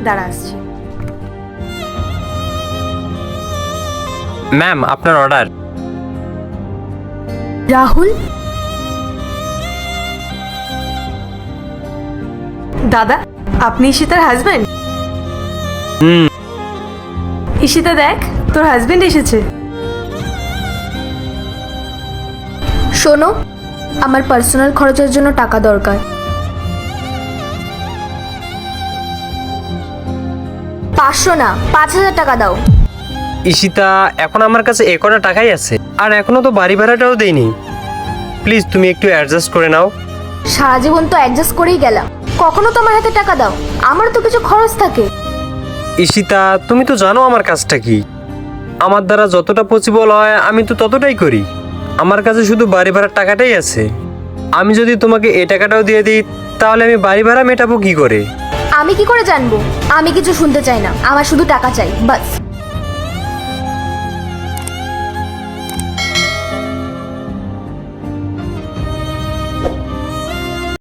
দাঁড়া আসছি। ম্যাম, আপনার অর্ডার। রাহুল, দাদা আপনি ঈশিতার হাজবেন্ড? হুম। ঈশিতা দেখ, তোর হাজবেন্ড এসেছে। শোনো, আমার পার্সোনাল খরচের জন্য টাকা দরকার। 500 না, 5000 টাকা দাও। ঈশিতা, এখন আমার কাছে এ কটা টাকাই আছে, আর এখনো তো বাড়ি ভাড়াটাও দেইনি। প্লিজ তুমি একটু অ্যাডজাস্ট করে নাও। সারা জীবন তো অ্যাডজাস্ট করেই গেলাম, কখনো তো আমার হাতে টাকা দাও, আমার তো কিছু খরচ থাকে। ঈশিতা, তুমি তো জানো আমার কাজটা কি। আমার দ্বারা যতটা পসিবল হয় আমি তো ততটাই করি। আমার কাছে শুধু বাড়ি ভাড়ার টাকাটাই আছে। আমি যদি তোমাকে এই টাকাটাও দিয়ে দিই, তাহলে আমি বাড়ি ভাড়া মেটাবো কি করে? আমি কি করে জানবো? আমি কিছু শুনতে চাই না, আমার শুধু টাকা চাই, বাস।